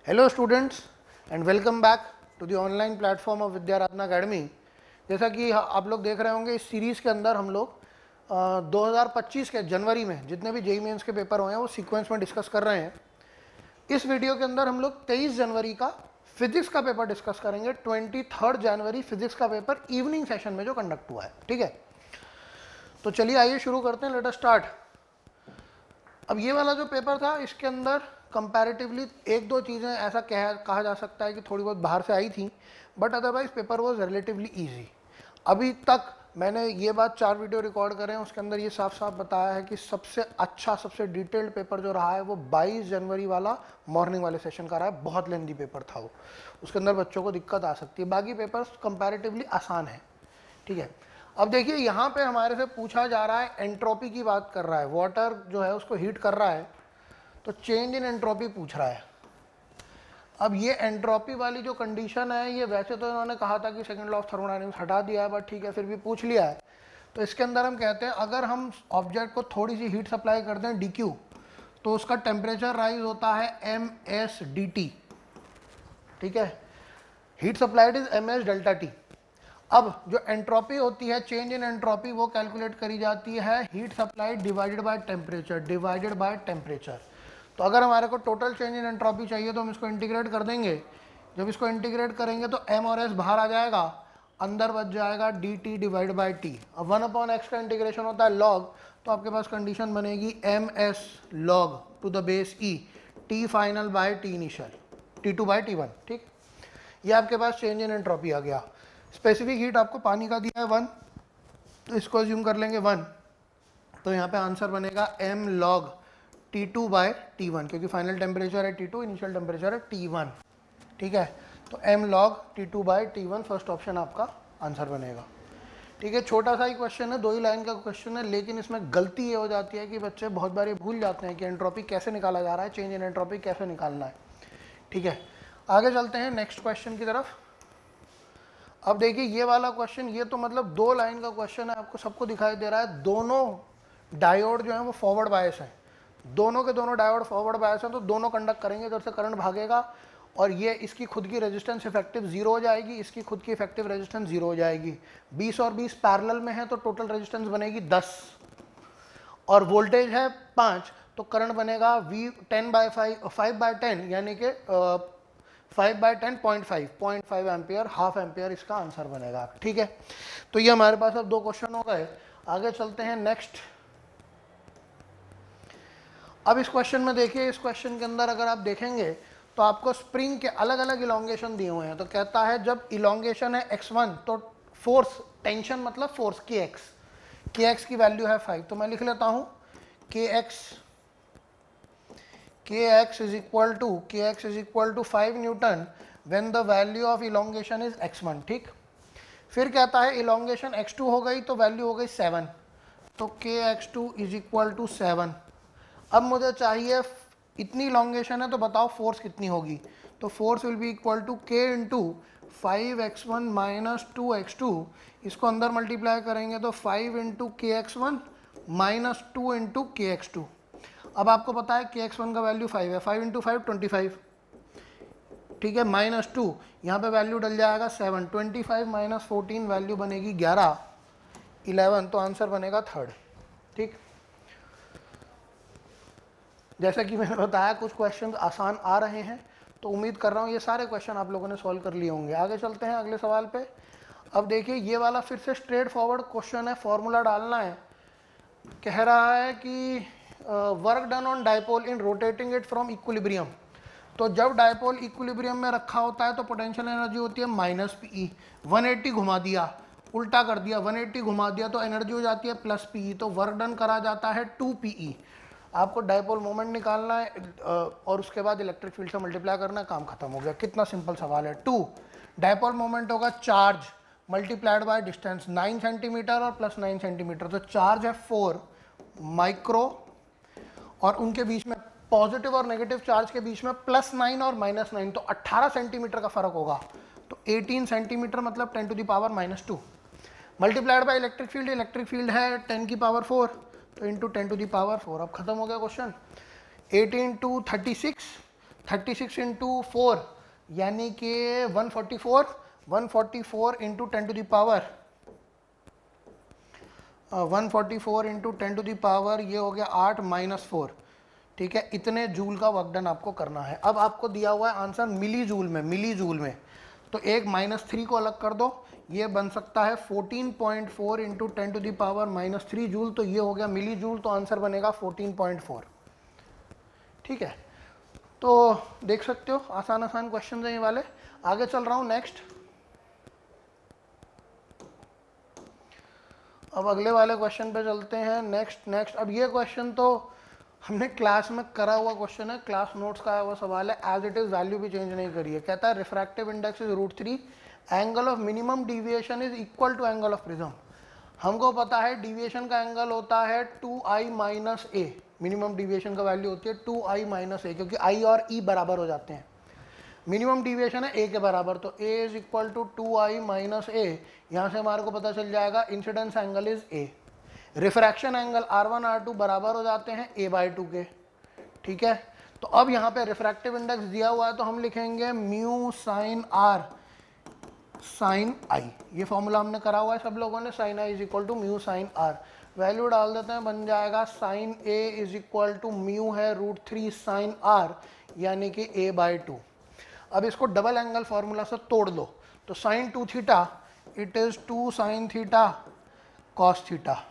Hello students and welcome back to the online platform of Vidyaradhana academy. जैसा कि आप लोग देख रहे होंगे, इस सीरीज़ के अंदर हम लोग 2025 के जनवरी में जितने भी जेईई मेंस के पेपर हुए हैं वो सीक्वेंस में डिस्कस कर रहे हैं। इस वीडियो के अंदर हम लोग 23 जनवरी का फिजिक्स का पेपर डिस्कस करेंगे। 23 जनवरी फिजिक्स का पेपर इवनिंग सेशन में जो कंडक्ट हुआ है, ठीक है। तो चलिए आइए शुरू करते हैं, लेट अस स्टार्ट। अब ये वाला जो पेपर था, इसके अंदर कंपैरेटिवली एक दो चीज़ें ऐसा कहा जा सकता है कि थोड़ी बहुत बाहर से आई थी, but otherwise paper was relatively easy. अभी तक मैंने ये बात 4 वीडियो रिकॉर्ड करे हैं, उसके अंदर ये साफ साफ बताया है कि सबसे अच्छा, सबसे डिटेल्ड पेपर जो रहा है वो 22 जनवरी वाला मॉर्निंग वाले सेशन का रहा है। बहुत लेंदी पेपर था वो, उसके अंदर बच्चों को दिक्कत आ सकती है। बाकी पेपर्स कंपैरेटिवली आसान है, ठीक है। अब देखिए यहाँ पे हमारे से पूछा जा रहा है, एंट्रोपी की बात कर रहा है। वाटर जो है उसको हीट कर रहा है, तो चेंज इन एंट्रोपी पूछ रहा है। अब ये एंट्रोपी वाली जो कंडीशन है, ये वैसे तो इन्होंने कहा था कि सेकंड लॉ ऑफ थर्मोडायनामिक्स हटा दिया है, बट ठीक है फिर भी पूछ लिया है। तो इसके अंदर हम कहते हैं अगर हम ऑब्जेक्ट को थोड़ी सी हीट सप्लाई करते हैं dq, तो उसका टेम्परेचर राइज होता है msdt, ठीक है। Heat supplied is ms delta t। अब जो एंट्रोपी होती है, चेंज इन एंट्रोपी, वो कैलकुलेट करी जाती है heat supplied divided by temperature. तो अगर हमारे को टोटल चेंज इन एंट्रोपी चाहिए तो हम इसको इंटीग्रेट कर देंगे। जब इसको इंटीग्रेट करेंगे तो m और s बाहर आ जाएगा, अंदर बच जाएगा dt डिवाइड बाय t। अब 1/x का इंटीग्रेशन होता है log, तो आपके पास कंडीशन बनेगी ms log to the base e t final by t initial t2 by t1, ठीक। ये आपके पास चेंज इन एंट्रोपी आ गया। स्पेसिफिक हीट आपको पानी का दिया है 1, तो इसको अज्यूम कर लेंगे 1, तो यहाँ पे आंसर बनेगा m log T2 by T1, क्योंकि फाइनल टेम्परेचर है T2, इनिशियल टेम्परेचर है T1, ठीक है। तो m log T2 by T1 first option आपका आंसर बनेगा, ठीक है। छोटा सा ही क्वेश्चन है, 2 ही लाइन का क्वेश्चन है, लेकिन इसमें गलती ये हो जाती है कि बच्चे बहुत बार ये भूल जाते हैं कि एंट्रोपी कैसे निकाला जा रहा है, चेंज इन एंट्रोपी कैसे निकालना है, ठीक है। आगे चलते हैं नेक्स्ट क्वेश्चन की तरफ। अब देखिए ये वाला क्वेश्चन, ये तो मतलब 2 लाइन का क्वेश्चन है, आपको सबको दिखाई दे रहा है। दोनों डायोड जो है वो फॉरवर्ड बायस है, दोनों के दोनों डायोड फॉरवर्ड बायस हैं, तो दोनों कंडक्ट करेंगे, इधर से करंट भागेगा और ये इसकी खुद की रेजिस्टेंस इफेक्टिव 0 हो जाएगी, इसकी खुद की इफेक्टिव रेजिस्टेंस 0 हो जाएगी। 20 और 20 पैरेलल में है, तो टोटल रेजिस्टेंस बनेगी 10 और वोल्टेज है 5, तो करंट बनेगा V 5/10 यानी कि 5/10 0.5 एम्पियर, हाफ एम्पियर इसका आंसर बनेगा, ठीक है। तो ये हमारे पास अब 2 क्वेश्चन हो गए। आगे चलते हैं नेक्स्ट। अब इस क्वेश्चन में देखिए, इस क्वेश्चन के अंदर अगर आप देखेंगे तो आपको स्प्रिंग के अलग अलग इलोंगेशन दिए हुए हैं। तो कहता है जब इलोंगेशन है x1, तो फोर्स, टेंशन मतलब फोर्स kx की वैल्यू है 5। तो मैं लिख लेता हूं kx is equal to 5 Newton when the value of elongation is x1, ठीक। फिर कहता है elongation x2 हो गई तो वैल्यू हो गई 7, तो kx2 is equal to 7। अब मुझे चाहिए, इतनी elongation है तो बताओ फोर्स कितनी होगी। तो force will be equal to k into 5x1 minus 2x2, इसको अंदर मल्टीप्लाई करेंगे तो 5 into kx1 minus 2 into kx2। अब आपको पता है kx1 का वैल्यू 5 है, 5 इंटू 5 25, ठीक है, माइनस 2, यहाँ पे वैल्यू डल जाएगा 7, 25 माइनस 14 वैल्यू बनेगी 11, तो आंसर बनेगा 3rd, ठीक। जैसा कि मैंने बताया कुछ क्वेश्चन आसान आ रहे हैं, तो उम्मीद कर रहा हूँ ये सारे क्वेश्चन आप लोगों ने सॉल्व कर लिए होंगे। आगे चलते हैं अगले सवाल पे। अब देखिए ये वाला फिर से स्ट्रेट फॉरवर्ड क्वेश्चन है, फॉर्मूला डालना है। कह रहा है कि work done on dipole in rotating it from equilibrium. तो जब डायपोल इक्विलिब्रियम में रखा होता है तो पोटेंशियल एनर्जी होती है माइनस पी। 180 घुमा दिया, उल्टा कर दिया, 180 घुमा दिया तो एनर्जी हो जाती है प्लस पी, तो वर्क डन करा जाता है 2 पी। आपको डायपोल मोमेंट निकालना है और उसके बाद इलेक्ट्रिक फील्ड से मल्टीप्लाई करना है, काम खत्म हो गया। कितना सिंपल सवाल है। 2 डायपोल मोमेंट होगा charge multiplied by distance, 9 centimetre और प्लस 9 सेंटीमीटर, तो चार्ज है 4 माइक्रो, और उनके बीच में पॉजिटिव और नेगेटिव चार्ज के बीच में +9 और -9, तो 18 सेंटीमीटर का फर्क होगा। तो 18 सेंटीमीटर मतलब 10 to the power -2 multiplied by electric field है 10 की पावर 4, तो इंटू 10 टू द पावर 4। अब खत्म हो गया क्वेश्चन। 18 टू 36, 36 इंटू 4 यानी कि 144, 144 into 10 to the power 144 into 10 to the power ये हो गया 8 माइनस 4, ठीक है। इतने जूल का वर्क डन आपको करना है। अब आपको दिया हुआ है आंसर मिली जूल में, मिली जूल में, तो एक -3 को अलग कर दो, ये बन सकता है 14.4 into 10 to the power -3 joule, तो ये हो गया मिली जूल, तो आंसर बनेगा 14.4, ठीक है। तो देख सकते हो आसान आसान क्वेश्चन हैं ये वाले। आगे चल रहा हूँ नेक्स्ट। अब अगले वाले क्वेश्चन पे चलते हैं। नेक्स्ट अब ये क्वेश्चन तो हमने क्लास में करा हुआ क्वेश्चन है, क्लास नोट्स का है वो सवाल है, एज इट इज वैल्यू भी चेंज नहीं करी है। कहता है refractive index is √3, angle of minimum deviation is equal to angle of prism. हमको पता है डिविएशन का एंगल होता है 2i minus A, minimum deviation का वैल्यू होती है 2i माइनस ए, क्योंकि i और e बराबर हो जाते हैं। मिनिमम डिविएशन है a के बराबर, तो a is equal to 2i minus A. यहाँ से हमारे को पता चल जाएगा incidence angle is a। Refraction angle R1 R2 बराबर हो जाते हैं a/2 के, ठीक है। तो अब यहाँ पे रिफ्रैक्टिव इंडेक्स दिया हुआ है, तो हम लिखेंगे mu sine r sine i। ये फॉर्मूला हमने करा हुआ है सब लोगों ने, sine i is equal to mu sine r। Value डाल देते हैं, बन जाएगा sine a is equal to mu है √3 साइन r, यानी कि a/2। अब इसको डबल एंगल फॉर्मूला से तोड़ दो, तो sine 2 theta it is 2 sine theta cos theta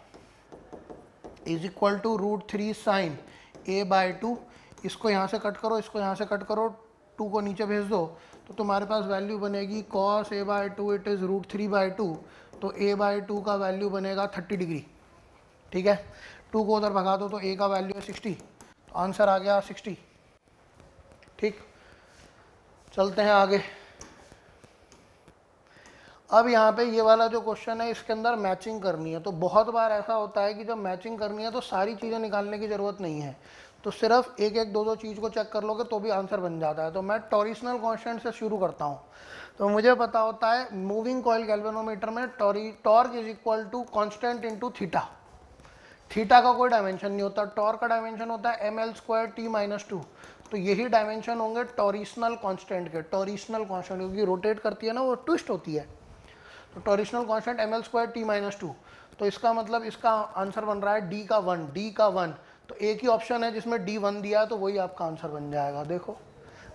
is equal to √3 sine a/2। इसको यहाँ से कट करो, इसको यहाँ से कट करो, 2 को नीचे भेज दो, तो तुम्हारे पास वैल्यू बनेगी cos a/2 इट इज़ √3/2, तो a/2 का वैल्यू बनेगा 30 डिग्री, ठीक है। 2 को उधर भगा दो तो a का वैल्यू है 60, तो आंसर आ गया 60, ठीक। चलते हैं आगे। अब यहाँ पे ये वाला जो क्वेश्चन है इसके अंदर मैचिंग करनी है, तो बहुत बार ऐसा होता है कि जब मैचिंग करनी है तो सारी चीज़ें निकालने की ज़रूरत नहीं है, तो सिर्फ एक एक दो चीज़ को चेक कर लोगे तो भी आंसर बन जाता है। तो मैं टॉरिशनल कांस्टेंट से शुरू करता हूँ। तो मुझे पता होता है मूविंग कॉइल गैल्वेनोमीटर में torque is equal to constant into theta. Theta का कोई डायमेंशन नहीं होता, टॉर्क का डायमेंशन होता है ml² t-2, तो यही डायमेंशन होंगे टॉरिशनल कांस्टेंट के। टॉरिशनल कांस्टेंट क्योंकि रोटेट करती है ना, वो ट्विस्ट होती है, तो टॉरिशनल कांस्टेंट ml² t-2, तो इसका मतलब इसका आंसर बन रहा है d का 1, तो एक ही ऑप्शन है जिसमें d1 दिया है, तो वही आपका आंसर बन जाएगा। देखो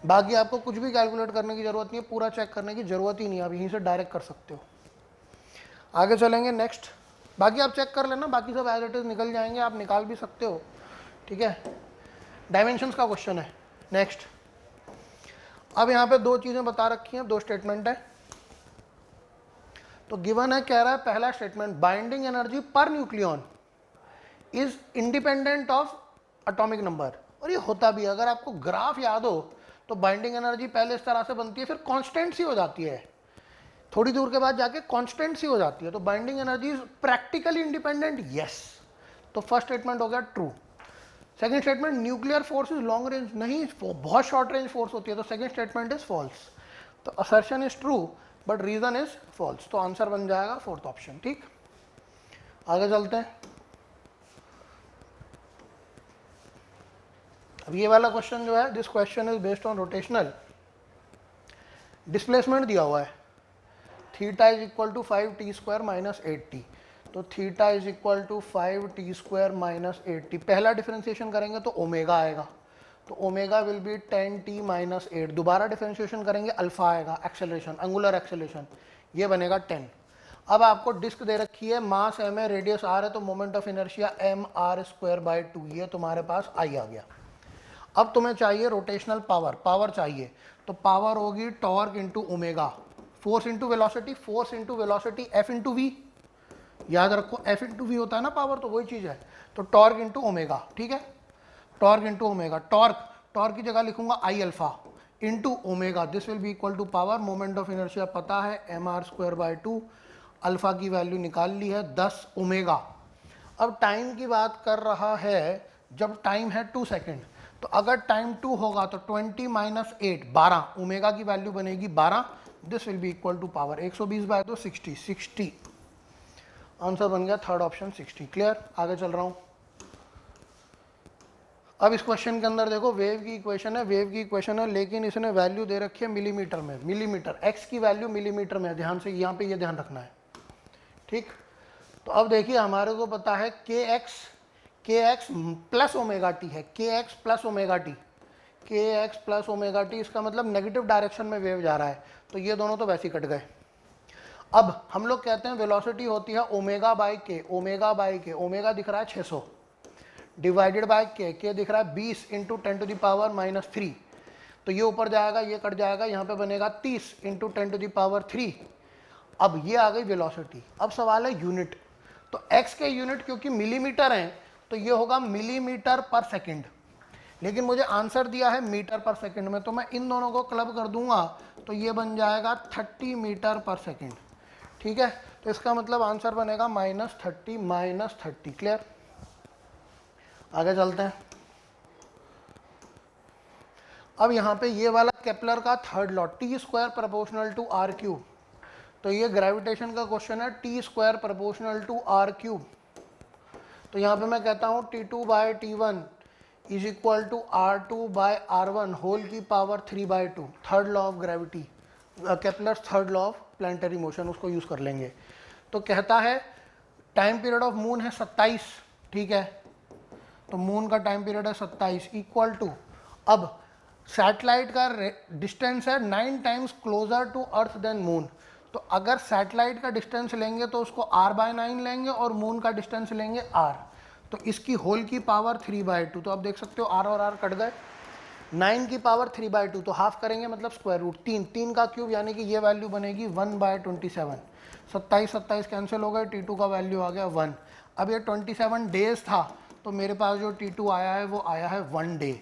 बाकी आपको कुछ भी कैलकुलेट करने की ज़रूरत नहीं है, पूरा चेक करने की ज़रूरत ही नहीं है, आप यहीं से डायरेक्ट कर सकते हो। आगे चलेंगे नेक्स्ट, बाकी आप चेक कर लेना, बाकी सब एज इट इज़ निकल जाएंगे, आप निकाल भी सकते हो, ठीक है। डायमेंशंस का क्वेश्चन है नेक्स्ट। अब यहाँ पे दो चीज़ें बता रखी हैं, दो स्टेटमेंट है। तो गिवन है, कह रहा है पहला statement binding energy per nucleon is independent of atomic number, और ये होता भी है। अगर आपको ग्राफ याद हो तो बाइंडिंग एनर्जी पहले इस तरह से बनती है, फिर कांस्टेंट सी हो जाती है, थोड़ी दूर के बाद जाके कांस्टेंट सी हो जाती है। तो binding energy is practically independent, yes. तो फर्स्ट स्टेटमेंट हो गया true. Second statement nuclear force is long range, नहीं, बहुत शॉर्ट रेंज फोर्स होती है, तो सेकंड स्टेटमेंट इज फॉल्स। तो assertion is true but reason is false, तो आंसर बन जाएगा फोर्थ ऑप्शन, ठीक। आगे चलते हैं। अब ये वाला क्वेश्चन जो है, this question is based on rotational. Displacement दिया हुआ है, theta is equal to 5t² minus 8t, तो theta is equal to 5t² minus 8t। पहला डिफरेंशिएशन करेंगे तो ओमेगा आएगा, तो omega will be 10t minus 8। दोबारा डिफरेंशिएशन करेंगे अल्फा आएगा, एक्सेलरेशन, एंगुलर एक्सेलरेशन, ये बनेगा 10। अब आपको डिस्क दे रखी है, मास m है, रेडियस r है, तो मोमेंट ऑफ इनर्शिया mr²/2, ये तुम्हारे पास I आ गया। अब तुम्हें चाहिए रोटेशनल पावर चाहिए, तो पावर होगी torque into omega, force into velocity, force into velocity F into v, याद रखो F इंटू वी होता है ना पावर, तो वही चीज़ है। तो टॉर्क इंटू ओमेगा, ठीक है, टॉर्क इंटू ओमेगा। टॉर्क की जगह लिखूंगा I alpha into omega, this will be equal to power, moment of inertia पता है mr²/2, अल्फा की वैल्यू निकाल ली है 10 ओमेगा। अब टाइम की बात कर रहा है, जब टाइम है 2 सेकेंड, तो अगर टाइम 2 होगा तो 20 माइनस 8 12, ओमेगा की वैल्यू बनेगी 12, this will be equal to power 120/2 60, answer बन गया थर्ड ऑप्शन 60। क्लियर, आगे चल रहा हूँ। अब इस क्वेश्चन के अंदर देखो वेव की इक्वेशन है, वेव की इक्वेशन है, लेकिन इसने वैल्यू दे रखी है मिलीमीटर में, मिलीमीटर, एक्स की वैल्यू मिलीमीटर में है, ध्यान से यहाँ पे ये ध्यान रखना है, ठीक। तो अब देखिए हमारे को पता है के एक्स प्लस ओमेगा टी है, के एक्स प्लस ओमेगा टी, के एक्स प्लस ओमेगा टी, इसका मतलब नेगेटिव डायरेक्शन में वेव जा रहा है, तो ये दोनों तो वैसे ही कट गए। अब हम लोग कहते हैं वेलोसिटी होती है ओमेगा बाई के, ओमेगा बाई के, ओमेगा दिख रहा है 600 डिवाइडेड बाय के दिख रहा है 20 इंटू 10⁻³ तो ये ऊपर जाएगा, ये कट जाएगा, यहाँ पे बनेगा 30 इंटू 10⁻3। अब ये आ गई वेलोसिटी। अब सवाल है यूनिट, तो x के यूनिट क्योंकि मिलीमीटर हैं तो ये होगा मिलीमीटर पर सेकंड, लेकिन मुझे आंसर दिया है मीटर पर सेकंड में, तो मैं इन दोनों को क्लब कर दूंगा तो ये बन जाएगा 30 मीटर पर सेकंड, ठीक है। तो इसका मतलब आंसर बनेगा -30, क्लियर। आगे चलते हैं। अब यहाँ पे ये वाला केपलर का third law, T square proportional to R cube, तो ये ग्रेविटेशन का क्वेश्चन है, T square proportional to R cube. तो यहाँ पे मैं कहता हूँ T2/T1 is equal to R2/R1 whole की power 3/2, third law of gravity, Kepler's third law of planetary motion, उसको यूज कर लेंगे। तो कहता है टाइम पीरियड ऑफ मून है 27, ठीक है, तो मून का टाइम पीरियड है 27 इक्वल टू, अब सैटेलाइट का डिस्टेंस है 9 times closer to earth than moon, तो अगर सैटेलाइट का डिस्टेंस लेंगे तो उसको r/9 लेंगे और मून का डिस्टेंस लेंगे r, तो इसकी होल की पावर 3/2, तो आप देख सकते हो r और r कट गए, 9 की पावर 3/2 तो हाफ करेंगे मतलब स्क्वायर रूट, 3 का क्यूब यानी कि ये वैल्यू बनेगी 1/27, 27 कैंसिल हो गए, T2 का वैल्यू आ गया 1। अब ये 27 डेज था तो मेरे पास जो T2 आया है वो आया है 1 डे,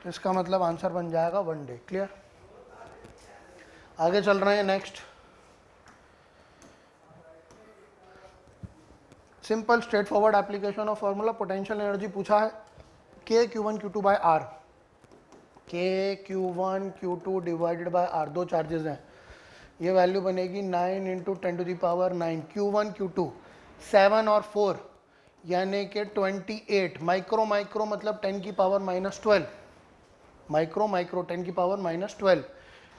तो इसका मतलब आंसर बन जाएगा 1 डे, क्लियर। आगे चल रहे हैं, next simple straight forward application of formula, potential energy पूछा है के Q1 Q2 bye are, k Q1 Q2 divided by R, दो चार्जेस हैं, ये वैल्यू बनेगी 9 इंटू 10⁹, Q1 Q2 7 और 4 यानी कि 28, माइक्रो माइक्रो मतलब 10⁻⁻12, micro micro 10⁻⁻12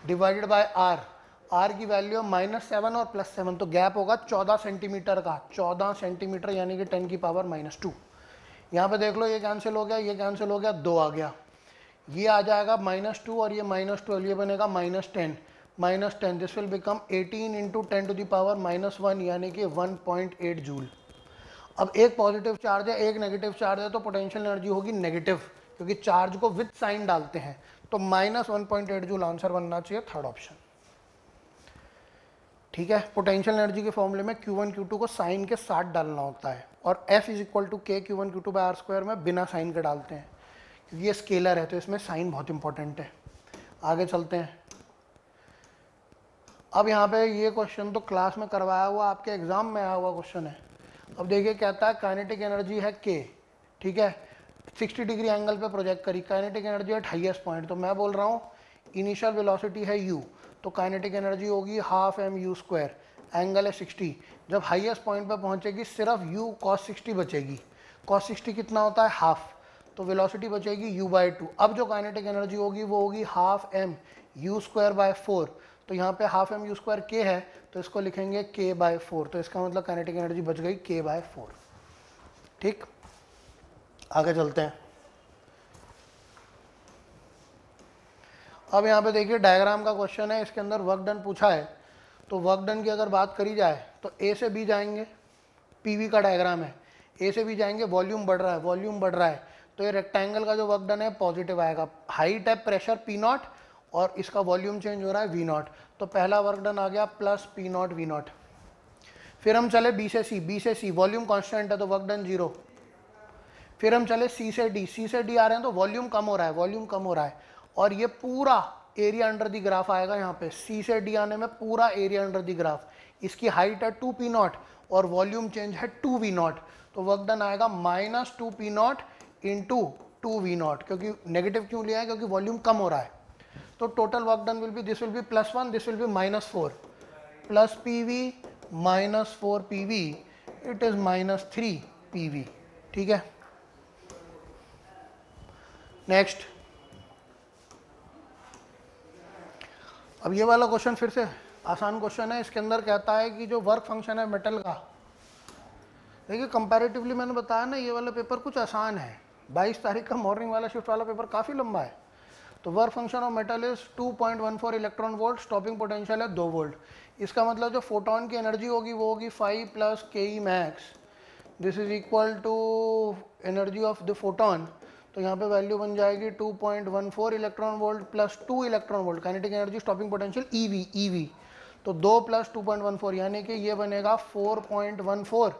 divided by R, R की वैल्यू -7 और +7, तो गैप होगा 14 सेंटीमीटर का, 14 सेंटीमीटर यानी कि 10⁻²। यहाँ पे देख लो ये कैंसिल हो गया, ये कैंसिल हो गया, 2 आ गया, ये आ जाएगा -2 और ये -12, ये बनेगा -10, दिस विल बिकम 18 इंटू 10⁻⁻1 यानी कि 1.8 जूल। अब एक पॉजिटिव चार्ज है, एक नेगेटिव चार्ज है, तो पोटेंशियल एनर्जी होगी नेगेटिव, क्योंकि चार्ज को विद साइन डालते हैं, तो -1.8 जूल आंसर बनना चाहिए, थर्ड ऑप्शन, ठीक है। पोटेंशियल एनर्जी के फॉर्मूले में Q1 Q2 को साइन के साथ डालना होता है, और F इज इक्वल टू के Q1 Q2 बाय R² में बिना साइन के डालते हैं, क्योंकि ये स्केलर है तो इसमें साइन बहुत इंपॉर्टेंट है। आगे चलते हैं। अब यहाँ पे ये क्वेश्चन तो क्लास में करवाया हुआ, आपके एग्जाम में आया हुआ क्वेश्चन है। अब देखिए कहता है काइनेटिक एनर्जी है K, ठीक है, 60 डिग्री एंगल पे प्रोजेक्ट करी, kinetic energy at highest point, तो मैं बोल रहा हूँ इनिशियल वेलोसिटी है u, तो काइनेटिक एनर्जी होगी ½ mv², एंगल है 60, जब हाईएस्ट पॉइंट पे पहुंचेगी सिर्फ u cos 60 बचेगी, cos 60 कितना होता है हाफ, तो वेलोसिटी बचेगी u/2। अब जो काइनेटिक एनर्जी होगी वो होगी ½ mu²/4, तो यहाँ पे ½ mu² k है तो इसको लिखेंगे k/4, तो इसका मतलब काइनेटिक एनर्जी बच गई k/4, ठीक। आगे चलते हैं। अब यहाँ पे देखिए डायग्राम का क्वेश्चन है, इसके अंदर वर्क डन पूछा है, तो वर्क डन की अगर बात करी जाए तो ए से बी जाएंगे, पीवी का डायग्राम है, ए से बी जाएंगे, वॉल्यूम बढ़ रहा है, वॉल्यूम बढ़ रहा है, तो ये रेक्टेंगल का जो वर्क डन है पॉजिटिव आएगा, हाइट है प्रेशर P0 और इसका वॉल्यूम चेंज हो रहा है V0, तो पहला वर्क डन आ गया प्लस P0 V0। फिर हम चले बी से सी, बी से सी वॉल्यूम कांस्टेंट है तो वर्क डन 0। फिर हम चले सी से डी, सी से डी आ रहे हैं तो वॉल्यूम कम हो रहा है, वॉल्यूम कम हो रहा है, और ये पूरा एरिया अंडर दी ग्राफ आएगा यहाँ पे, सी से डी आने में पूरा एरिया अंडर दी ग्राफ, इसकी हाइट है 2P0 और वॉल्यूम चेंज है 2V0, तो वर्क डन आएगा -2P0 इंटू 2V0, क्योंकि नेगेटिव क्यों लिया है, क्योंकि वॉल्यूम कम हो रहा है, तो total work done will be, this will B +1, this will B -4, plus PV -4 PV, it is -3 PV, ठीक है। नेक्स्ट, अब ये वाला क्वेश्चन फिर से आसान क्वेश्चन है। इसके अंदर कहता है कि जो वर्क फंक्शन है मेटल का, देखिए कंपैरेटिवली मैंने बताया ना ये वाला पेपर कुछ आसान है। 22 तारीख का मॉर्निंग वाला शिफ्ट वाला पेपर काफ़ी लंबा है। तो work function of metal is 2.14 electron volt, stopping potential है 2 वोल्ट। इसका मतलब जो फोटोन की एनर्जी होगी वो होगी 5 + ke max, this is equal to energy of the photon. तो यहाँ पे वैल्यू बन जाएगी 2.14 electron volt plus 2 electron volt, kinetic energy stopping potential EV। तो 2 + 2.14 यानी कि ये बनेगा 4.14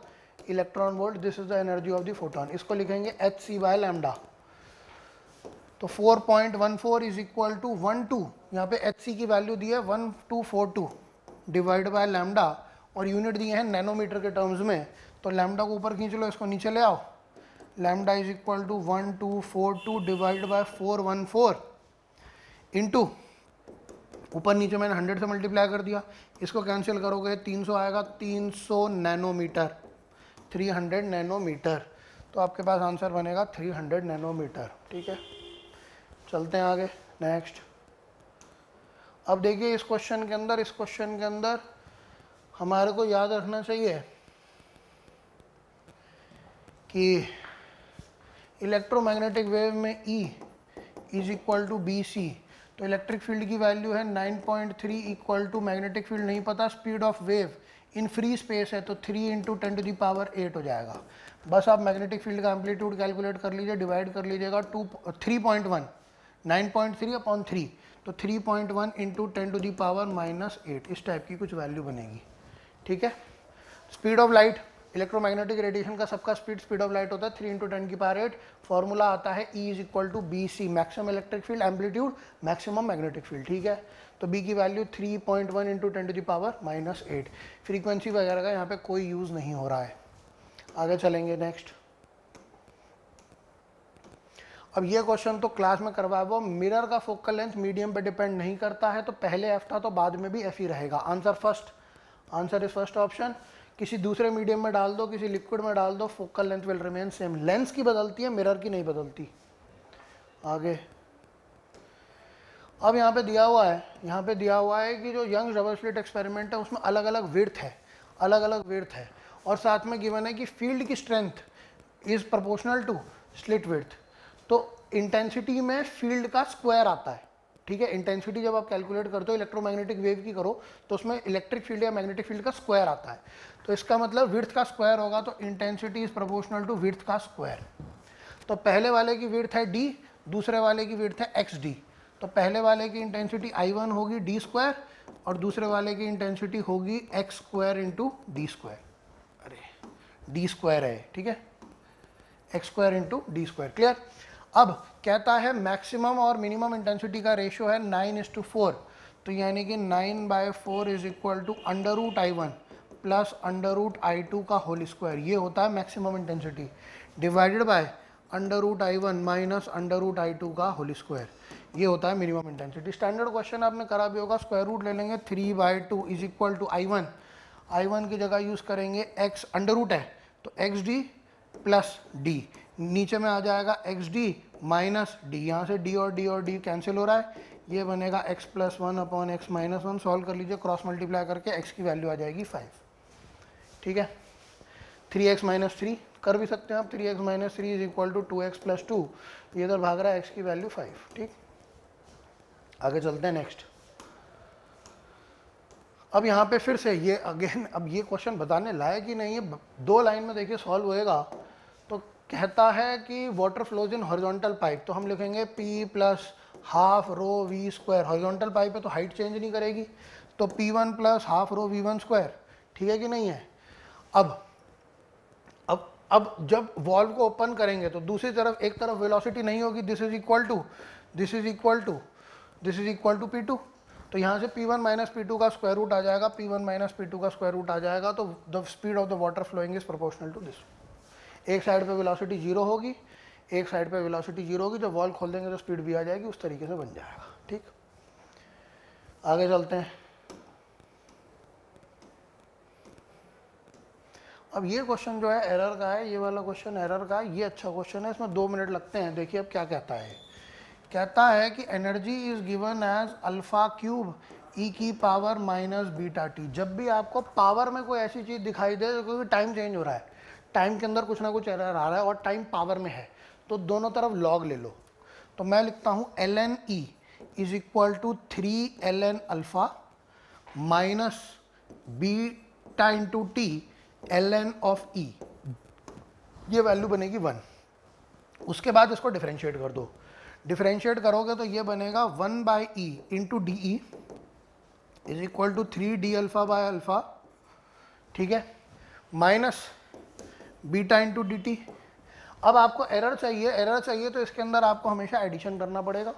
electron volt, this is the energy of the photon. इसको लिखेंगे hc/λ। तो 4.14 इज इक्वल टू 12, यहाँ पे hc की वैल्यू दी है 1242 डिवाइड बाय लैम्डा, और यूनिट दिए हैं नैनोमीटर के टर्म्स में। तो लैम्डा को ऊपर खींच लो, इसको नीचे ले आओ। Lambda is equal to 1242 divide by 414 into, ऊपर नीचे मैंने 100 से मल्टीप्लाई कर दिया, इसको कैंसिल करोगे 300 आएगा, 300 नैनोमीटर, 300 नैनोमीटर। तो आपके पास आंसर बनेगा 300 नैनोमीटर। ठीक है, चलते हैं आगे। नेक्स्ट, अब देखिए इस क्वेश्चन के अंदर हमारे को याद रखना चाहिए कि इलेक्ट्रोमैग्नेटिक वेव में E is equal to BC। तो इलेक्ट्रिक फील्ड की वैल्यू है 9.3 इक्वल टू मैग्नेटिक फील्ड नहीं पता, speed of wave in free space है तो 3 × 10⁸ हो जाएगा। बस आप मैग्नेटिक फील्ड का एम्पलीट्यूड कैलकुलेट कर लीजिए, डिवाइड कर लीजिएगा 3.1, 9.3/3, तो 3.1 × 10⁻⁻8, इस टाइप की कुछ वैल्यू बनेगी। ठीक है, speed of light, electromagnetic radiation का सबका स्पीड ऑफ लाइट होता है 3 × 10⁸। फॉर्मूला आता है E is equal to BC, maximum electric field, amplitude, maximum magnetic field. ठीक है, तो B की वैल्यू 3.1 × 10⁻⁸। फ्रीक्वेंसी वगैरह का यहाँ पे कोई यूज़ नहीं हो रहा है। आगे चलेंगे। नेक्स्ट, अब ये क्वेश्चन तो क्लास में करवाया हुआ, मिरर का फोकल लेंथ मीडियम पे डिपेंड नहीं करता है, तो पहले F था तो बाद में भी F ही रहेगा। Answer is first option. किसी दूसरे मीडियम में डाल दो, किसी लिक्विड में डाल दो, focal length will remain same. Lens की बदलती है, मिरर की नहीं बदलती। आगे, अब यहाँ पे दिया हुआ है कि जो यंग डबल स्लिट एक्सपेरिमेंट है उसमें अलग अलग विड्थ है, और साथ में गिवन है कि फील्ड की strength is proportional to slit width. तो इंटेंसिटी में फील्ड का स्क्वायर आता है। ठीक है, इंटेंसिटी जब आप कैलकुलेट करते हो इलेक्ट्रोमैग्नेटिक वेव की करो तो उसमें इलेक्ट्रिक फील्ड या मैग्नेटिक फील्ड का स्क्वायर आता है। तो इसका मतलब विड्थ का स्क्वायर होगा, तो intensity is proportional to width का स्क्वायर। तो पहले वाले की विड्थ है D, दूसरे वाले की विड्थ है XD। तो पहले वाले की इंटेंसिटी I1 होगी D², और दूसरे वाले की इंटेंसिटी होगी x² × D²। अरे D² है, ठीक है, x² × D²। क्लियर। अब कहता है मैक्सिमम और मिनिमम इंटेंसिटी का रेशियो है 9:4, तो यानी कि 9/4 is equal to √I1 plus √I2 का होल स्क्वायर, ये होता है maximum intensity, divided by √I1 minus √I2 का होल स्क्वायर, ये होता है मिनिमम इंटेंसिटी। स्टैंडर्ड क्वेश्चन आपने करा भी होगा, स्क्वायर रूट ले लेंगे, 3/2 इज इक्वल टू I1 की जगह यूज़ करेंगे x, अंडर है तो XD प्लस D, नीचे में आ जाएगा XD माइनस D, यहाँ से D और D कैंसिल हो रहा है, ये बनेगा x + 1/x - 1। सॉल्व कर लीजिए, क्रॉस मल्टीप्लाई करके x की वैल्यू आ जाएगी 5। ठीक है, 3x - 3 कर भी सकते हैं आप, 3x - 3 is equal to 2x + 2, ये इधर भाग रहा है, x की वैल्यू 5। ठीक, आगे चलते हैं। नेक्स्ट, अब यहाँ पे फिर से ये अगेन, अब ये क्वेश्चन बताने लायक ही नहीं है, 2 लाइन में देखिए सॉल्व होएगा। तो कहता है कि water flows in horizontal pipe, तो हम लिखेंगे P + ½ ρV²। हॉरिजॉन्टल पाइप है तो हाइट चेंज नहीं करेगी, तो P1 + ½ ρV1²। ठीक है कि नहीं है। अब जब वॉल्व को ओपन करेंगे तो दूसरी तरफ, एक तरफ वेलोसिटी नहीं होगी, this is equal to P2, तो यहाँ से P1 - P2 का स्क्वायर रूट आ जाएगा, P1 - P2 का स्क्वायर रूट आ जाएगा, तो the speed of the water flowing is proportional to this. एक साइड पे वेलोसिटी 0 होगी, एक साइड पे वेलोसिटी 0 होगी, जब वॉल्व खोल देंगे तो स्पीड भी आ जाएगी, उस तरीके से बन जाएगा। ठीक, आगे चलते हैं। अब ये क्वेश्चन जो है एरर का है, ये वाला क्वेश्चन एरर का है, ये अच्छा क्वेश्चन है, इसमें 2 मिनट लगते हैं। देखिए अब क्या कहता है, कहता है कि energy is given as alpha cube E की पावर माइनस बीटा टी। जब भी आपको पावर में कोई ऐसी चीज़ दिखाई दे, क्योंकि टाइम चेंज हो रहा है, टाइम के अंदर कुछ ना कुछ एरर आ रहा है और टाइम पावर में है, तो दोनों तरफ लॉग ले लो। तो मैं लिखता हूँ ln e is equal to 3 ln alpha minus beta into t ln of e, ये वैल्यू बनेगी 1। उसके बाद इसको डिफरेंशिएट कर दो, डिफरेंशिएट करोगे तो ये बनेगा 1 by e into d e is equal to 3 d alpha by alpha, ठीक है, minus beta into d t. अब आपको एरर चाहिए तो इसके अंदर आपको हमेशा एडिशन करना पड़ेगा।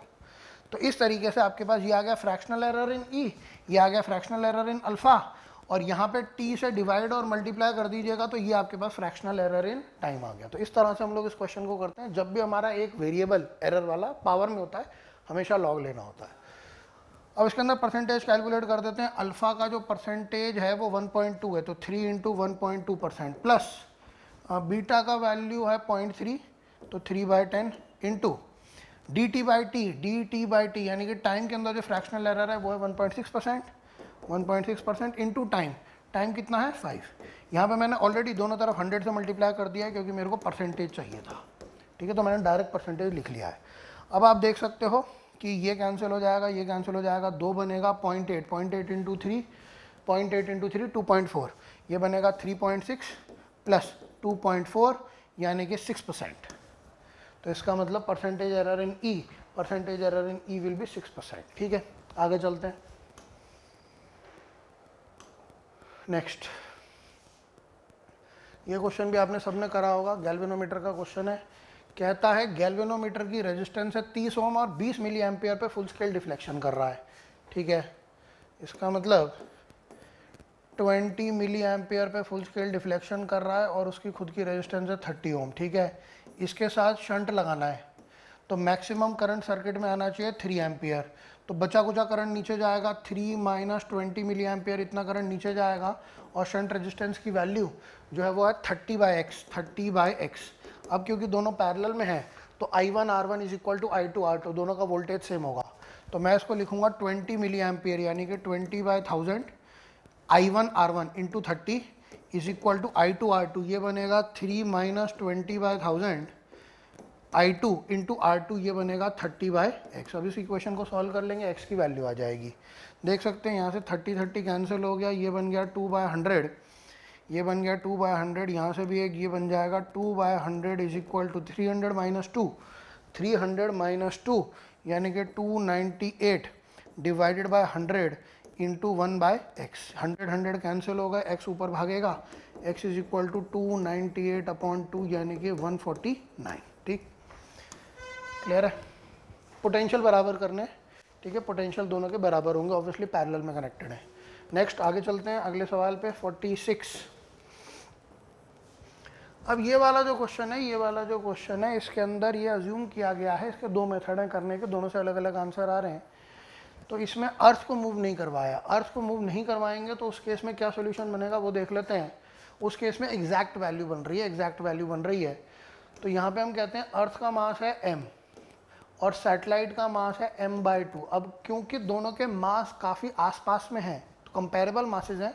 तो इस तरीके से आपके पास ये आ गया फ्रैक्शनल एरर इन ई, ये आ गया फ्रैक्शनल एरर इन अल्फा, और यहाँ पे t से डिवाइड और मल्टीप्लाई कर दीजिएगा तो ये आपके पास फ्रैक्शनल एरर इन टाइम आ गया। तो इस तरह से हम लोग इस क्वेश्चन को करते हैं। जब भी हमारा एक वेरिएबल एरर वाला पावर में होता है, हमेशा लॉग लेना होता है। अब इसके अंदर परसेंटेज कैलकुलेट कर देते हैं। अल्फा का जो परसेंटेज है वो 1.2 है, तो 3 इंटू 1.2% प्लस बीटा का वैल्यू है 0.3, तो 3/10 into d T by T, यानी कि टाइम के अंदर जो फ्रैक्शनल एरर है वो है 1.6% इंटू टाइम कितना है 5। यहाँ पे मैंने ऑलरेडी दोनों तरफ 100 से मल्टीप्लाई कर दिया है क्योंकि मेरे को परसेंटेज चाहिए था, ठीक है, तो मैंने डायरेक्ट परसेंटेज लिख लिया है। अब आप देख सकते हो कि ये कैंसिल हो जाएगा, ये कैंसिल हो जाएगा, 2 बनेगा 0.8 इंटू 3, 0.8 इंटू 3 2.4, ये बनेगा 3.6 प्लस 2.4 यानी कि 6%। तो इसका मतलब percentage error in E will be 6%, ठीक है। आगे चलते हैं। नेक्स्ट, ये क्वेश्चन भी आपने सबने करा होगा, गैल्वेनोमीटर का क्वेश्चन है। कहता है गैल्वेनोमीटर की रेजिस्टेंस है 30 ओम और 20 मिली एम्पियर पे फुल स्केल डिफ्लेक्शन कर रहा है, ठीक है। इसका मतलब 20 मिली एम्पियर पे फुल स्केल डिफ्लेक्शन कर रहा है और उसकी खुद की रेजिस्टेंस है 30 ओम, ठीक है। इसके साथ शंट लगाना है, तो मैक्सिमम करंट सर्किट में आना चाहिए 3 एम्पियर, तो बचा कुचा करंट नीचे जाएगा, 3 माइनस 20 मिली एम्पियर इतना करंट नीचे जाएगा, और शंट रेजिस्टेंस की वैल्यू जो है वो है 30/x। अब क्योंकि दोनों पैरेलल में है तो I1 R1 is equal to I2 R2, दोनों का वोल्टेज सेम होगा। तो मैं इसको लिखूंगा 20 मिली एम्पियर यानी कि 20/1000 I1 R1 into 30 is equal to I2 R2, ये बनेगा 3 माइनस 20/1000 I2 इंटू R2, ये बनेगा 30/x। अब इस इक्वेशन को सॉल्व कर लेंगे, x की वैल्यू आ जाएगी। देख सकते हैं यहाँ से 30 कैंसिल हो गया, ये बन गया 2/100, ये बन गया 2/100, यहाँ से भी एक ये बन जाएगा 2/100 is equal to 300 minus 2, 300 minus 2 यानी कि 298 divided by 100 into 1/x। 100 cancel होगा, x ऊपर भागेगा, x इज इक्वल टू 298/2 यानी कि 149, ठीक, क्लियर है। पोटेंशियल बराबर करने, ठीक है, पोटेंशियल दोनों के बराबर होंगे, ऑब्वियसली पैरेलल में कनेक्टेड है। नेक्स्ट आगे चलते हैं अगले सवाल पे, 46। अब ये वाला जो क्वेश्चन है, इसके अंदर ये अज्यूम किया गया है, इसके 2 मेथड हैं करने के, दोनों से अलग अलग आंसर आ रहे हैं। तो इसमें अर्थ को मूव नहीं करवाया, अर्थ को मूव नहीं करवाएंगे तो उस केस में क्या सोल्यूशन बनेगा वो देख लेते हैं। उस केस में एग्जैक्ट वैल्यू बन रही है, तो यहाँ पे हम कहते हैं अर्थ का मास है m और सैटेलाइट का मास है m/2। अब क्योंकि दोनों के मास काफ़ी आसपास में हैं, तो कंपेरेबल मासेज हैं,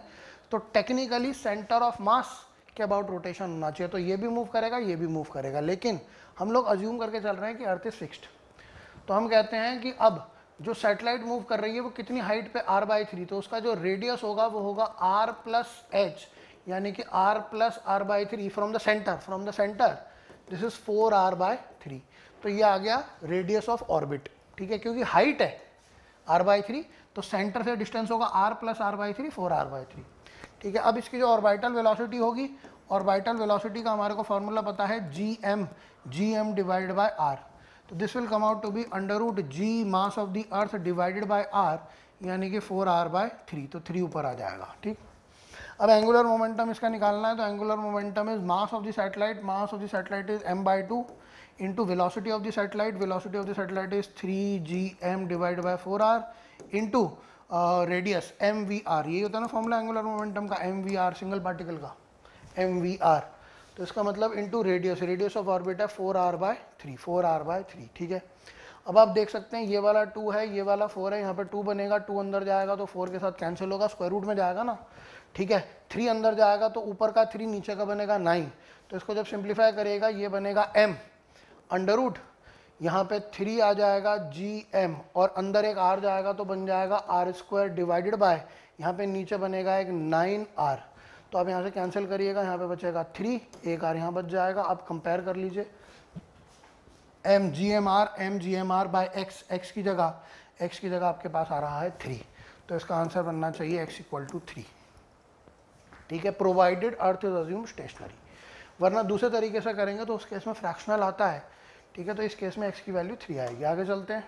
तो टेक्निकली सेंटर ऑफ मास के अबाउट रोटेशन होना चाहिए, तो ये भी मूव करेगा, ये भी मूव करेगा, लेकिन हम लोग अज्यूम करके चल रहे हैं कि अर्थ इज फिक्स्ड। तो हम कहते हैं कि अब जो सैटेलाइट मूव कर रही है वो कितनी हाइट पे, r/3, तो उसका जो रेडियस होगा वो होगा r प्लस h, यानी कि r plus r/3 from the centre, this is 4r/3। तो ये आ गया रेडियस ऑफ ऑर्बिट, ठीक है, क्योंकि हाइट है r/3, तो सेंटर से डिस्टेंस होगा r प्लस r/3, 4r/3, ठीक है। अब इसकी जो ऑर्बिटल वेलोसिटी होगी, ऑर्बिटल वेलोसिटी का हमारे को फॉर्मूला पता है gm डिवाइडेड बाय r, तो this will come out to be √g mass of the earth divided by r, यानी कि 4r/3, तो 3 ऊपर आ जाएगा, ठीक। अब एंगुलर मोमेंटम इसका निकालना है, तो angular momentum is mass of the satellite is m/2 into velocity of the satellite is 3gm divided by 4r into radius mvr, यही होता है ना फॉर्मूला एंगुलर मोमेंटम का, mvr सिंगल पार्टिकल का mvr, तो इसका मतलब इंटू रेडियस ऑफ ऑर्बिट है 4r/3, ठीक है। अब आप देख सकते हैं ये वाला 2 है, ये वाला 4 है, यहाँ पे 2 बनेगा, 2 अंदर जाएगा तो 4 के साथ कैंसिल होगा, स्क्वायर रूट में जाएगा ना, ठीक है। 3 अंदर जाएगा तो ऊपर का 3 नीचे का बनेगा 9, तो इसको जब सिंप्लीफाई करिएगा ये बनेगा m अंडर रूट, यहाँ पे 3 आ जाएगा gm और अंदर एक r जाएगा तो बन जाएगा r स्क्वायर डिवाइडेड बाय, यहाँ पे नीचे बनेगा एक 9r, तो आप यहाँ से कैंसिल करिएगा, यहाँ पे बचेगा 3, एक r यहाँ बच जाएगा। आप कंपेयर कर लीजिए m g m r by x की जगह आपके पास आ रहा है 3, तो इसका आंसर बनना चाहिए x इक्वल टू 3, ठीक है, provided earth is assume stationary. वरना दूसरे तरीके से करेंगे तो उस केस में फ्रैक्शनल आता है, ठीक है, तो इस केस में x की वैल्यू 3 आएगी। आगे चलते हैं,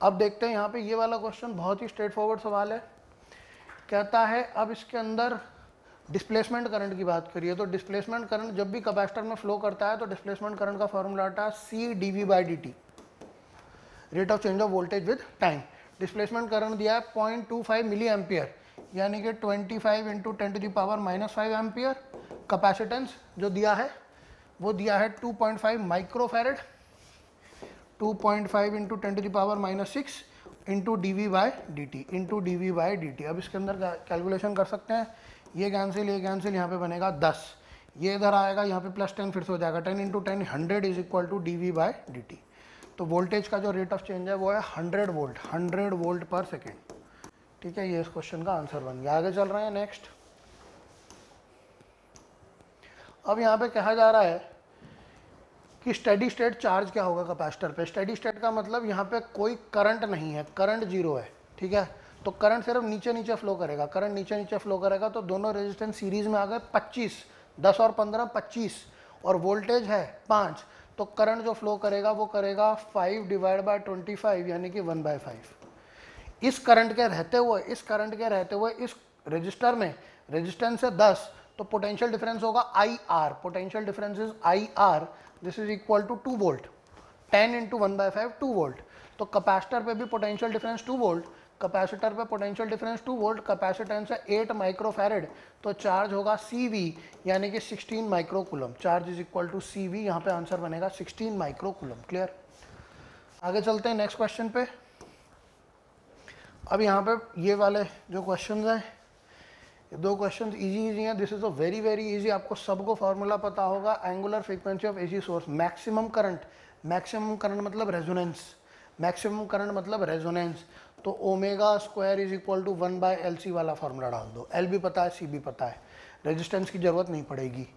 अब देखते हैं यहाँ पे ये वाला क्वेश्चन बहुत ही स्ट्रेट फॉरवर्ड सवाल है। कहता है अब इसके अंदर डिस्प्लेसमेंट करंट की बात करिए, तो डिस्प्लेसमेंट करंट जब भी कैपेसिटर में फ्लो करता है तो डिस्प्लेसमेंट करंट का फॉर्मूला आता है c d by d t, rate of change of voltage with time. Displacement current दिया है 0.25 मिली एम्पियर, यानी कि 25 इंटू 10⁻⁻5 एम्पियर। कैपेसिटेंस जो दिया है वो दिया है 2.5 microfarad, 2.5 into 10⁻⁻6 into D by d t. अब इसके अंदर कैलकुलेशन कर सकते हैं, ये कैंसिल यहाँ पे बनेगा 10, ये इधर आएगा, यहाँ पे +10 फिर से हो जाएगा, 10 into 10 100 is equal to d by d t. तो वोल्टेज का जो रेट ऑफ चेंज है वो है 100 वोल्ट पर सेकेंड, ठीक है, ये इस क्वेश्चन का आंसर बन गया। आगे चल रहे हैं नेक्स्ट। अब यहाँ पे कहा जा रहा है कि स्टेडी स्टेट चार्ज क्या होगा कैपेसिटर पे। स्टेडी स्टेट का मतलब यहाँ पे कोई करंट नहीं है, करंट जीरो है, ठीक है, तो करंट सिर्फ नीचे नीचे फ्लो करेगा, करंट नीचे नीचे फ्लो करेगा, तो दोनों रेजिस्टेंस सीरीज में आ गए 25, 10 और 15 25, और वोल्टेज है 5, तो करंट जो फ्लो करेगा वो करेगा 5 डिवाइड बाय 25, यानी कि 1/5। इस करंट के रहते हुए इस रजिस्टर में रेजिस्टेंस है 10, तो पोटेंशियल डिफरेंस होगा IR, potential difference is IR, this is equal to 2 volt, 10 into 1/5 2 volt. तो कैपेसिटर पे भी पोटेंशियल डिफरेंस 2 वोल्ट, कैपेसिटर पे पोटेंशियल डिफरेंस 2 वोल्ट, कैपेसिटेंस है 8 माइक्रोफैरड, तो चार्ज होगा CV, यानी कि 16 microcoulomb. Charge is equal to CV, यहाँ पे आंसर बनेगा 16 माइक्रोकूलम। क्लियर। आगे चलते हैं नेक्स्ट क्वेश्चन पे। अब यहाँ पे ये वाले जो क्वेश्चंस हैं, ये दो क्वेश्चंस इजी हैं। This is a very easy, आपको सबको फार्मूला पता होगा। Angular frequency of AC source, maximum current मतलब रेजोनेंस, मैक्सिमम करंट मतलब रेजोनेंस, तो omega square is equal to 1/LC वाला फार्मूला डाल दो। L भी पता है, C भी पता है, रेजिस्टेंस की जरूरत नहीं पड़ेगी।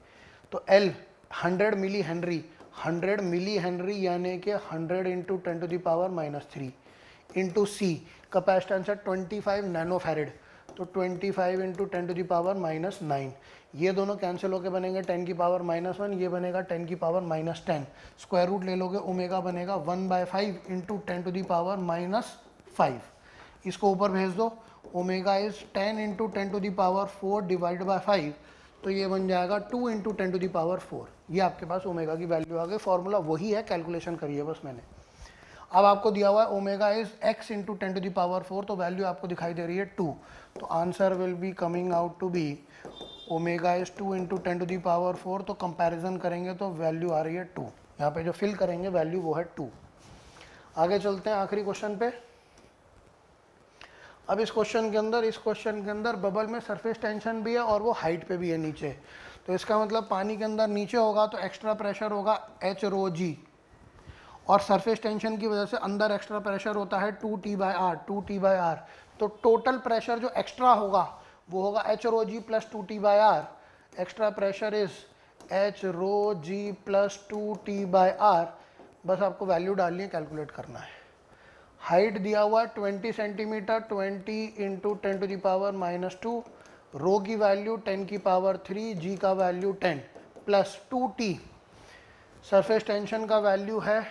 तो L 100 मिली हेनरी यानी कि 100 इंटू 10⁻³ इंटू C, कैपेसिटेंस है 25 नैनोफैरड, तो 25 इंटू 10⁻⁻9, ये दोनों कैंसिल होकर बनेंगे 10⁻⁻1, ये बनेगा 10⁻⁻10, स्क्वायर रूट ले लोगे, ओमेगा बनेगा 1/5 इंटू 10⁻⁻5, इसको ऊपर भेज दो, omega is 10 into 10⁻⁴ divide by 5, तो ये बन जाएगा 2 इंटू 10⁻⁴। ये आपके पास ओमेगा की वैल्यू आ गई, फॉर्मूला वही है, कैलकुलेशन करिए बस मैंने। अब आपको दिया हुआ है ओमेगा इज x इंटू 10⁻⁴, तो वैल्यू आपको दिखाई दे रही है 2, तो answer will be coming out to be omega is 2 into 10⁻⁴, तो कंपैरिजन करेंगे तो वैल्यू आ रही है 2, यहाँ पे जो फिल करेंगे वैल्यू वो है 2। आगे चलते हैं आखिरी क्वेश्चन पे। अब इस क्वेश्चन के अंदर बबल में सरफेस टेंशन भी है और वो हाइट पे भी है नीचे, तो इसका मतलब पानी के अंदर नीचे होगा तो एक्स्ट्रा प्रेशर होगा H⍴g, और सरफेस टेंशन की वजह से अंदर एक्स्ट्रा प्रेशर होता है 2T/R, तो टोटल प्रेशर जो एक्स्ट्रा होगा वो होगा H⍴g plus 2T/R। Extra pressure is H⍴g plus 2T/R, बस आपको वैल्यू डालनी है, कैलकुलेट करना है। हाइट दिया हुआ है 20 सेंटीमीटर, 20 इंटू 10⁻⁻2, रो की वैल्यू 10⁻3, जी का value 10 plus 2T, surface tension का वैल्यू है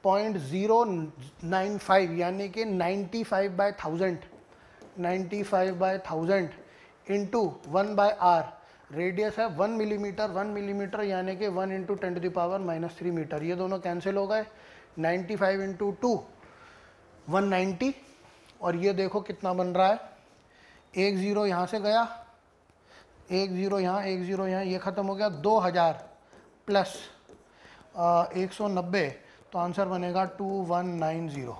0.095, यानी कि 95/1000 इंटू 1/r, रेडियस है 1 मिलीमीटर, यानी कि 1 इंटू 10⁻³ मीटर। ये दोनों कैंसिल हो गए, 95 इंटू 2 190, और ये देखो कितना बन रहा है, 1 0 यहाँ से गया, 1 0 यहाँ, 1 0 यहाँ, ये ख़त्म हो गया, 2000 प्लस 190, तो आंसर बनेगा 2190।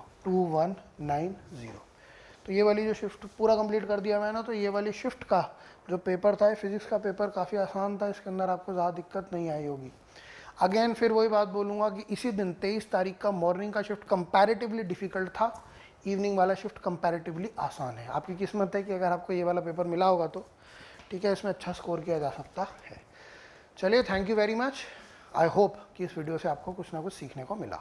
तो ये वाली जो शिफ्ट पूरा कंप्लीट कर दिया मैंने, तो ये वाली शिफ्ट का जो पेपर था, फिजिक्स का पेपर काफ़ी आसान था, इसके अंदर आपको ज़्यादा दिक्कत नहीं आई होगी। अगेन फिर वही बात बोलूँगा कि इसी दिन 23 तारीख का मॉर्निंग का शिफ्ट कंपैरेटिवली डिफ़िकल्ट था, इवनिंग वाला शिफ्ट कंपैरेटिवली आसान है। आपकी किस्मत है कि अगर आपको ये वाला पेपर मिला होगा तो ठीक है, इसमें अच्छा स्कोर किया जा सकता है। चलिए, thank you very much. I hope कि इस वीडियो से आपको कुछ ना कुछ सीखने को मिला।